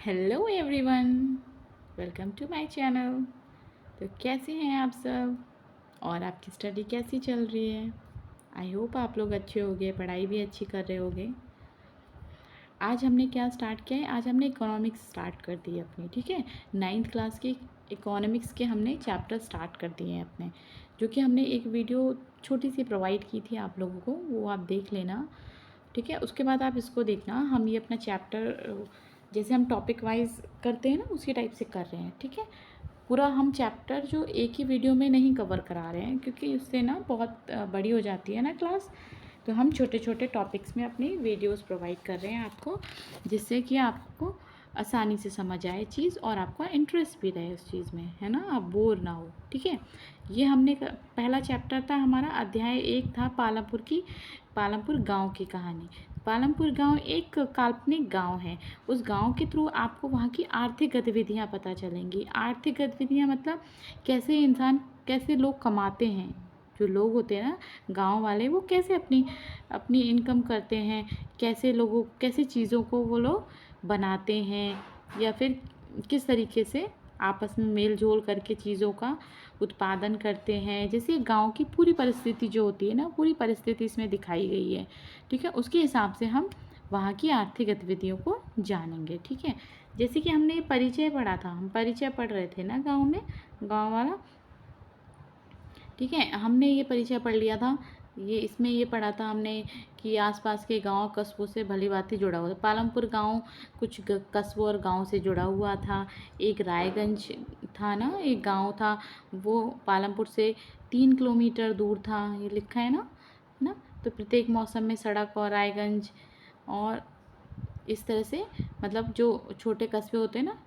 Hello everyone, welcome to my channel. तो कैसे हैं आप सब और आपकी स्टडी कैसी चल रही है? आई होप आप लोग अच्छे होंगे, पढ़ाई भी अच्छी कर रहे होंगे। आज हमने क्या स्टार्ट किया है? आज हमने इकोनॉमिक्स स्टार्ट कर दी है अपनी, ठीक है। 9th क्लास की इकोनॉमिक्स के हमने चैप्टर स्टार्ट कर दिए हैं अपने, जो कि हमने एक वीडियो छोटी सी प्रोवाइड की थी आप लोगों को, वो आप देख लेना, ठीक है। उसके बाद आप इसको देखना, हम ये अपना चैप्टर जैसे हम टॉपिक वाइज करते हैं ना, उसी टाइप से कर रहे हैं, ठीक है। पूरा हम चैप्टर जो एक ही वीडियो में नहीं कवर करा रहे हैं, क्योंकि उससे ना बहुत बड़ी हो जाती है ना क्लास। तो हम छोटे छोटे टॉपिक्स में अपनी वीडियोस प्रोवाइड कर रहे हैं आपको, जिससे कि आपको आसानी से समझ आए चीज़ और आपका इंटरेस्ट भी रहे उस चीज़ में, है ना, आप बोर ना हो, ठीक है। ये हमने पहला चैप्टर था हमारा, अध्याय 1 था पालमपुर गांव की कहानी। पालमपुर गांव एक काल्पनिक गांव है। उस गांव के थ्रू आपको वहाँ की आर्थिक गतिविधियाँ पता चलेंगी। आर्थिक गतिविधियाँ मतलब कैसे लोग कमाते हैं। जो लोग होते हैं ना गांव वाले, वो कैसे अपनी अपनी इनकम करते हैं, कैसे चीज़ों को वो लोग बनाते हैं, या फिर किस तरीके से आपस में मेल जोल करके चीज़ों का उत्पादन करते हैं। जैसे गांव की पूरी परिस्थिति जो होती है ना, पूरी परिस्थिति इसमें दिखाई गई है, ठीक है। उसके हिसाब से हम वहाँ की आर्थिक गतिविधियों को जानेंगे, ठीक है। जैसे कि हमने परिचय पढ़ा था, हम परिचय पढ़ रहे थे ना गांव में, गांव वाला, ठीक है। हमने ये परिचय पढ़ लिया था, इसमें ये पढ़ा था हमने कि आसपास के गांव कस्बों से भली भांति जुड़ा हुआ था। पालमपुर गांव कुछ कस्बों और गांव से जुड़ा हुआ था। एक रायगंज था ना, एक गांव था, वो पालमपुर से 3 किलोमीटर दूर था, ये लिखा है ना। तो प्रत्येक मौसम में सड़क और रायगंज और इस तरह से, मतलब जो छोटे कस्बे होते हैं ना,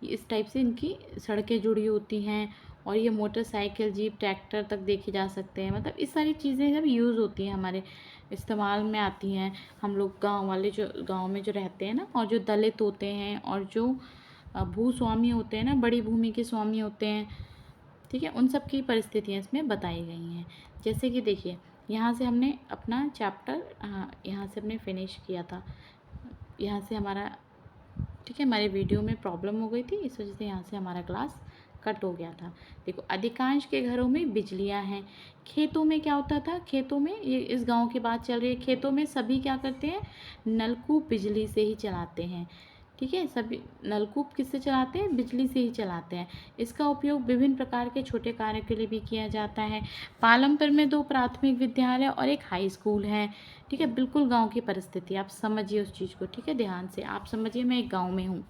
इस टाइप से इनकी सड़कें जुड़ी होती हैं। और ये मोटरसाइकिल, जीप, ट्रैक्टर तक देखे जा सकते हैं। मतलब इस सारी चीज़ें जब यूज़ होती हैं, हमारे इस्तेमाल में आती हैं। हम लोग गांव वाले जो गांव में जो रहते हैं ना, और जो दलित होते हैं और जो भूस्वामी होते हैं ना, बड़ी भूमि के स्वामी होते हैं, ठीक है, उन सब की परिस्थितियाँ इसमें बताई गई हैं। जैसे कि देखिए, यहाँ से हमने अपना चैप्टर, हाँ, यहाँ से हमने फिनिश किया था। यहाँ से हमारा, ठीक है, हमारे वीडियो में प्रॉब्लम हो गई थी, इस वजह से यहाँ से हमारा क्लास कट हो गया था। देखो, अधिकांश के घरों में बिजलियाँ हैं। खेतों में क्या होता था, खेतों में, ये इस गांव की बात चल रही है, खेतों में सभी क्या करते हैं, नलकूप बिजली से ही चलाते हैं, ठीक है। सभी नलकूप किससे चलाते हैं, बिजली से ही चलाते हैं। इसका उपयोग विभिन्न प्रकार के छोटे कार्य के लिए भी किया जाता है। पालमपुर में 2 प्राथमिक विद्यालय और एक हाई स्कूल है, ठीक है। बिल्कुल गांव की परिस्थिति आप समझिए उस चीज़ को, ठीक है, ध्यान से आप समझिए। मैं एक गांव में हूँ,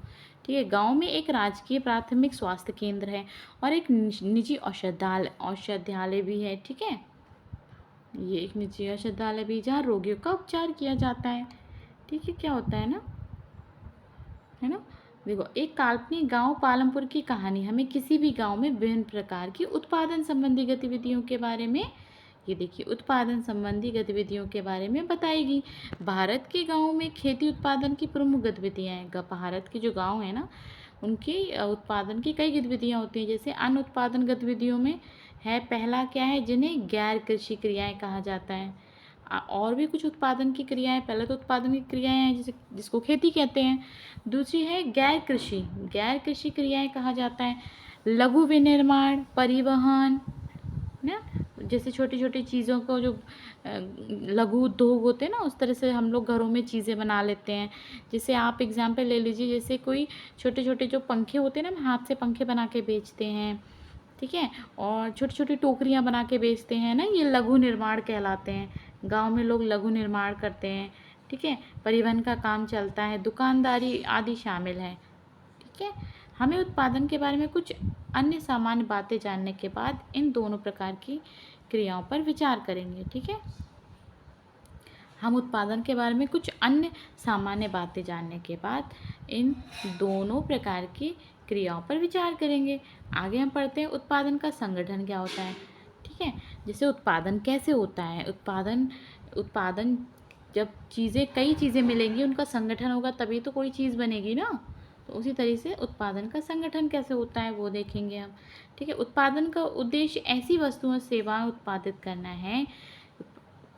ठीक है। गांव में एक राजकीय प्राथमिक स्वास्थ्य केंद्र है और एक निजी औषधालय भी है, ठीक है। ये एक निजी औषधालय भी, जहाँ रोगियों का उपचार किया जाता है, ठीक है। क्या होता है ना। देखो, एक काल्पनिक गांव पालमपुर की कहानी हमें किसी भी गांव में विभिन्न प्रकार की उत्पादन संबंधी गतिविधियों के बारे में, ये देखिए, उत्पादन संबंधी गतिविधियों के बारे में बताएगी। भारत के गांवों में खेती उत्पादन की प्रमुख गतिविधियां हैं। भारत के जो गांव है ना, उनके उत्पादन की कई गतिविधियां होती हैं। जैसे अन्य उत्पादन गतिविधियों में है, पहला क्या है, जिन्हें गैर कृषि क्रियाएं कहा जाता है। और भी कुछ उत्पादन की क्रियाएं, पहले तो उत्पादन की क्रियाएं हैं जिसको खेती कहते हैं। दूसरी है गैर कृषि क्रियाएं कहा जाता है, लघु विनिर्माण, परिवहन ना, जैसे छोटी छोटी चीज़ों को जो लघु उद्योग होते हैं ना, उस तरह से हम लोग घरों में चीज़ें बना लेते हैं। जैसे आप एग्जाम्पल ले लीजिए, जैसे कोई छोटे छोटे जो पंखे होते हैं ना, हम हाथ से पंखे बना के बेचते हैं, ठीक है। और छोटी छोटी टोकरियाँ बना के बेचते हैं ना, ये लघु निर्माण कहलाते हैं। गांव में लोग लघु निर्माण करते हैं, ठीक है। परिवहन का काम चलता है, दुकानदारी आदि शामिल है, ठीक है। हमें उत्पादन के बारे में कुछ अन्य सामान्य बातें जानने के बाद इन दोनों प्रकार की क्रियाओं पर विचार करेंगे, ठीक है। हम उत्पादन के बारे में कुछ अन्य सामान्य बातें जानने के बाद इन दोनों प्रकार की क्रियाओं पर विचार करेंगे। आगे हम पढ़ते हैं उत्पादन का संगठन क्या होता है, ठीक है। जैसे उत्पादन कैसे होता है, उत्पादन जब कई चीज़ें मिलेंगी, उनका संगठन होगा, तभी तो कोई चीज़ बनेगी ना। तो उसी तरह से उत्पादन का संगठन कैसे होता है वो देखेंगे हम, ठीक है। उत्पादन का उद्देश्य ऐसी वस्तुएं सेवाएं उत्पादित करना है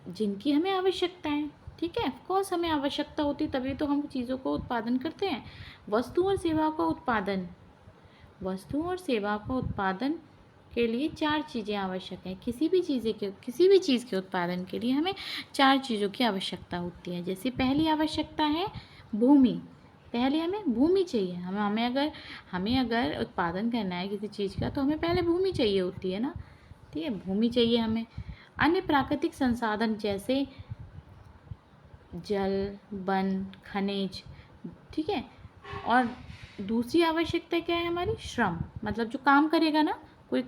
जिनकी हमें आवश्यकता है, ठीक है, ऑफकोर्स हमें आवश्यकता होती है तभी तो हम चीज़ों को उत्पादन करते हैं। वस्तु और सेवा का उत्पादन, वस्तु और सेवा का उत्पादन के लिए 4 चीज़ें आवश्यक हैं। किसी भी चीज़ के उत्पादन के लिए हमें 4 चीज़ों की आवश्यकता होती है। जैसे पहली आवश्यकता है भूमि। पहले हमें भूमि चाहिए। हमें अगर उत्पादन करना है किसी चीज़ का तो हमें पहले भूमि चाहिए होती है ना, ठीक है, भूमि चाहिए हमें। अन्य प्राकृतिक संसाधन जैसे जल, वन, खनिज, ठीक है। और दूसरी आवश्यकता क्या है हमारी? श्रम, मतलब जो काम करेगा ना, कोई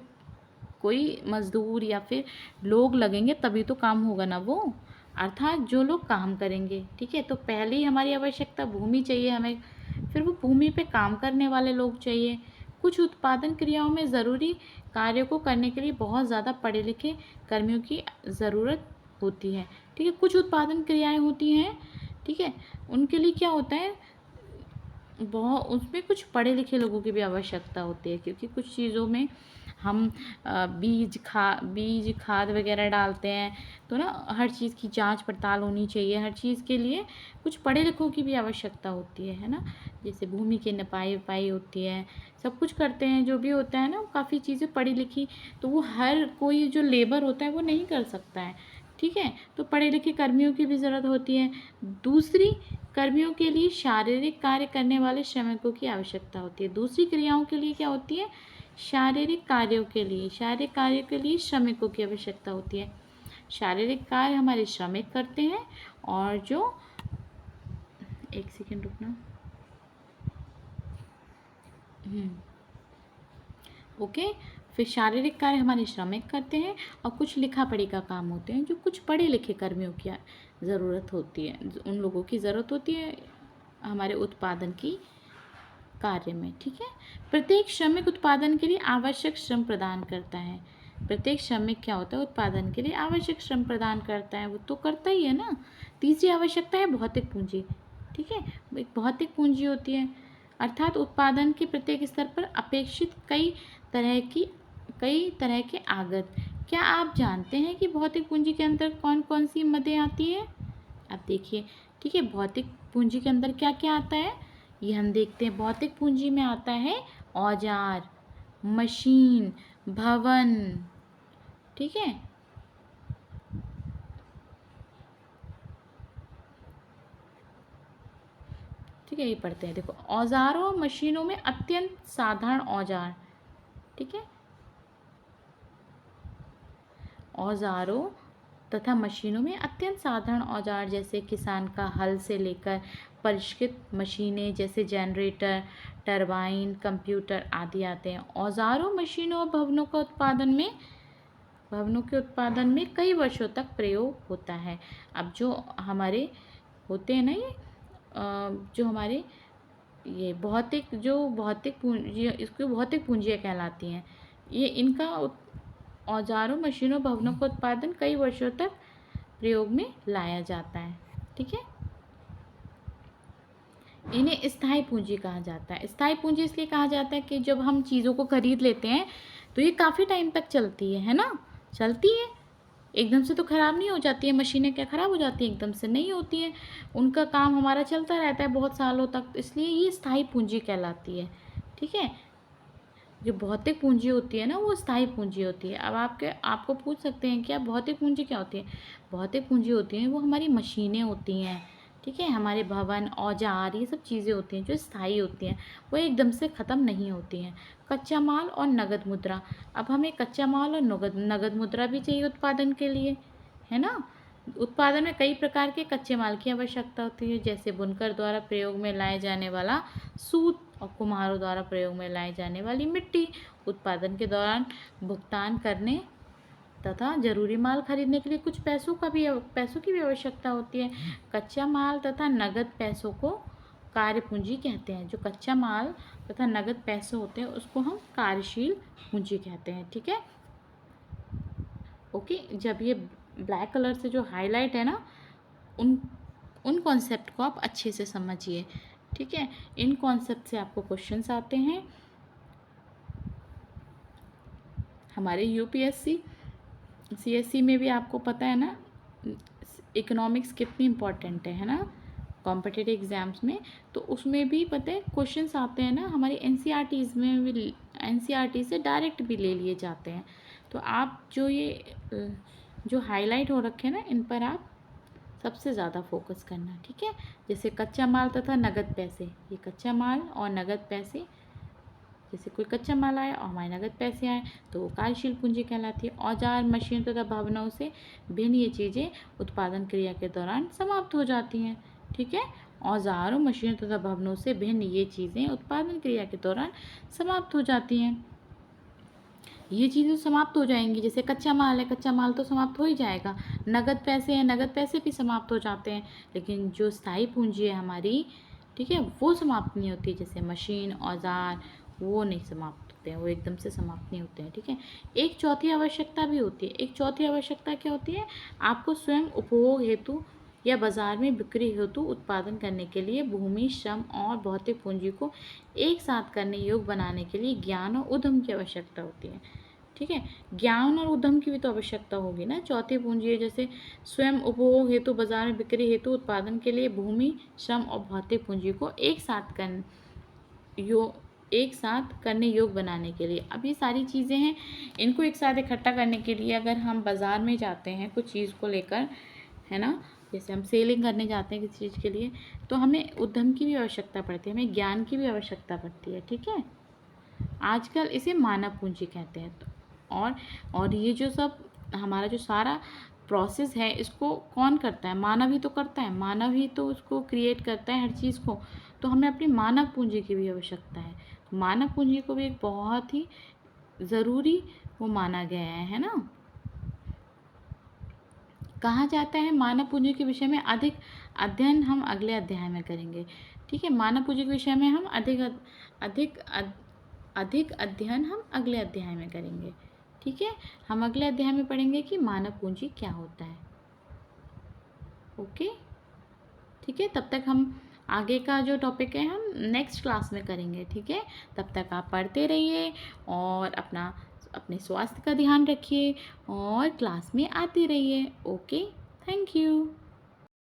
कोई मजदूर या फिर लोग लगेंगे तभी तो काम होगा ना वो, अर्थात जो लोग काम करेंगे, ठीक है। तो पहले ही हमारी आवश्यकता भूमि चाहिए हमें, फिर वो भूमि पे काम करने वाले लोग चाहिए। कुछ उत्पादन क्रियाओं में ज़रूरी कार्यों को करने के लिए बहुत ज़्यादा पढ़े लिखे कर्मियों की ज़रूरत होती है, ठीक है। कुछ उत्पादन क्रियाएं होती हैं, ठीक है, उनके लिए क्या होता है, बहुत उसमें कुछ पढ़े लिखे लोगों की भी आवश्यकता होती है, क्योंकि कुछ चीज़ों में हम बीज खाद वगैरह डालते हैं, तो ना हर चीज़ की जांच पड़ताल होनी चाहिए। हर चीज़ के लिए कुछ पढ़े लिखों की भी आवश्यकता होती है ना। जैसे भूमि की नपाई वपाई होती है, सब कुछ करते हैं जो भी होता है ना, काफ़ी चीज़ें पढ़ी लिखी, तो वो हर कोई जो लेबर होता है वो नहीं कर सकता है, ठीक है। तो पढ़े लिखे कर्मियों की भी ज़रूरत होती है। दूसरी, कर्मियों के लिए शारीरिक कार्य करने वाले श्रमिकों की आवश्यकता होती है। दूसरी क्रियाओं के लिए क्या होती है? शारीरिक कार्यों के लिए श्रमिकों की आवश्यकता होती है। शारीरिक कार्य हमारे श्रमिक करते हैं, और जो, एक सेकेंड रुकना, ओके। फिर शारीरिक कार्य हमारे श्रमिक करते हैं, और कुछ लिखा पढ़ी का काम होते हैं जो कुछ पढ़े लिखे कर्मियों की ज़रूरत होती है, उन लोगों की ज़रूरत होती है हमारे उत्पादन की कार्य में, ठीक है। प्रत्येक श्रमिक उत्पादन के लिए आवश्यक श्रम प्रदान करता है। प्रत्येक श्रमिक क्या होता है? उत्पादन के लिए आवश्यक श्रम प्रदान करता है, वो तो करता ही है ना। तीसरी आवश्यकता है भौतिक पूंजी, ठीक है। एक भौतिक पूंजी होती है, अर्थात उत्पादन के प्रत्येक स्तर पर अपेक्षित कई तरह के आगत। क्या आप जानते हैं कि भौतिक पूंजी के अंदर कौन कौन सी मदें आती हैं? आप देखिए, ठीक है, भौतिक पूंजी के अंदर क्या क्या आता है ये हम देखते हैं। भौतिक पूंजी में आता है औजार, मशीन, भवन, ठीक है। ठीक है, ये पढ़ते हैं, देखो, औजारों और मशीनों में अत्यंत साधारण औजार, ठीक है, औजारों तथा मशीनों में अत्यंत साधारण औजार जैसे किसान का हल से लेकर परिष्कृत मशीनें जैसे जनरेटर, टरबाइन, कंप्यूटर आदि आते हैं। औजारों, मशीनों और भवनों के उत्पादन में कई वर्षों तक प्रयोग होता है। अब जो हमारे होते हैं ना, ये जो हमारे ये भौतिक पूंजी, इसको भौतिक पूंजियाँ कहलाती हैं। ये इनका औजारों, मशीनों, भवनों का उत्पादन कई वर्षों तक प्रयोग में लाया जाता है, ठीक है। इन्हें स्थायी पूंजी कहा जाता है। स्थायी पूंजी इसलिए कहा जाता है कि जब हम चीज़ों को खरीद लेते हैं तो ये काफ़ी टाइम तक चलती है ना, चलती है, एकदम से तो ख़राब नहीं हो जाती है। मशीनें क्या ख़राब हो जाती हैं? एकदम से नहीं होती हैं, उनका काम हमारा चलता रहता है बहुत सालों तक, इसलिए ये स्थायी पूंजी कहलाती है, ठीक है। जो भौतिक पूंजी होती है ना, वो स्थायी पूंजी होती है। अब आपको पूछ सकते हैं क्या भौतिक पूंजी क्या होती है? भौतिक पूंजी होती है वो हमारी मशीनें होती हैं, ठीक है, हमारे भवन, औजार, ये सब चीज़ें होती हैं जो स्थायी होती हैं, वो एकदम से ख़त्म नहीं होती हैं। कच्चा माल और नगद मुद्रा, अब हमें कच्चा माल और नगद मुद्रा भी चाहिए उत्पादन के लिए, है ना। उत्पादन में कई प्रकार के कच्चे माल की आवश्यकता होती है, जैसे बुनकर द्वारा प्रयोग में लाए जाने वाला सूत और कुम्हारों द्वारा प्रयोग में लाई जाने वाली मिट्टी। उत्पादन के दौरान भुगतान करने तथा जरूरी माल खरीदने के लिए कुछ पैसों की भी आवश्यकता होती है। कच्चा माल तथा नगद पैसों को कार्य पूंजी कहते हैं। जो कच्चा माल तथा नगद पैसे होते हैं उसको हम कार्यशील पूंजी कहते हैं, ठीक है। ओके, जब ये ब्लैक कलर से जो हाईलाइट है ना, उन कॉन्सेप्ट को आप अच्छे से समझिए, ठीक है। इन कॉन्सेप्ट से आपको क्वेश्चंस आते हैं। हमारे यूपीएससी CSC में भी आपको पता है ना, इकोनॉमिक्स कितनी इम्पोर्टेंट है ना कॉम्पिटिटिव एग्ज़ाम्स में। तो उसमें भी पता है क्वेश्चंस आते हैं ना हमारी एनसीईआरटीज़ में भी, एनसीईआरटी से डायरेक्ट भी ले लिए जाते हैं। तो आप जो ये जो हाईलाइट हो रखे हैं ना, इन पर आप सबसे ज़्यादा फोकस करना, ठीक है। जैसे कच्चा माल तथा नगद पैसे, ये कच्चा माल और नगद पैसे, जैसे कोई कच्चा माल आया और हमारे नगद पैसे आए तो वो कार्यशील पूंजी कहलाती है। औजार, मशीन तथा भावनाओं से भिन्न ये चीज़ें उत्पादन क्रिया के दौरान समाप्त हो जाती हैं, ठीक है। औजारों, मशीनों तथा भवनों से भिन्न ये चीज़ें उत्पादन क्रिया के दौरान समाप्त हो जाती हैं। ये चीज़ें समाप्त हो जाएंगी। जैसे कच्चा माल है, कच्चा माल तो समाप्त हो ही जाएगा। नगद पैसे हैं, नगद पैसे भी समाप्त हो जाते हैं। लेकिन जो स्थायी पूंजी है हमारी, ठीक है, वो समाप्त नहीं होती। जैसे मशीन, औजार, वो नहीं समाप्त होते हैं, वो एकदम से समाप्त नहीं होते हैं, ठीक है। एक चौथी आवश्यकता भी होती है। एक चौथी आवश्यकता क्या होती है? आपको स्वयं उपभोग हेतु या बाजार में बिक्री हेतु उत्पादन करने के लिए भूमि, श्रम और भौतिक पूंजी को एक साथ करने योग्य बनाने के लिए ज्ञान और उद्यम की आवश्यकता होती है, ठीक है। ज्ञान और उद्यम की भी तो आवश्यकता होगी ना। चौथी पूंजी है जैसे स्वयं उपभोग हेतु, बाजार में बिक्री हेतु, उत्पादन के लिए भूमि, श्रम और भौतिक पूंजी को एक साथ करने योग्य बनाने के लिए। अब ये सारी चीज़ें हैं, इनको एक साथ इकट्ठा करने के लिए अगर हम बाज़ार में जाते हैं कुछ चीज़ को लेकर, है ना, जैसे हम सेलिंग करने जाते हैं किसी चीज़ के लिए, तो हमें उद्यम की भी आवश्यकता पड़ती है, हमें ज्ञान की भी आवश्यकता पड़ती है, ठीक है। आजकल इसे मानव पूंजी कहते हैं। तो और ये जो सब हमारा जो सारा प्रोसेस है, इसको कौन करता है? मानव ही तो करता है। मानव ही तो उसको क्रिएट करता है हर चीज़ को। तो हमें अपनी मानव पूंजी की भी आवश्यकता है। मानव पूंजी को भी एक बहुत ही ज़रूरी वो माना गया है ना। कहा जाता है मानव पूंजी के विषय में अधिक अध्ययन हम अगले अध्याय में करेंगे, ठीक है। मानव पूंजी के विषय में हम अधिक अध्ययन हम अगले अध्याय में करेंगे, ठीक है। हम अगले अध्याय में पढ़ेंगे कि मानव पूंजी क्या होता है। ओके, ठीक है। तब तक हम आगे का जो टॉपिक है हम नेक्स्ट क्लास में करेंगे, ठीक है। तब तक आप पढ़ते रहिए और अपने स्वास्थ्य का ध्यान रखिए और क्लास में आते रहिए। Okay, thank you.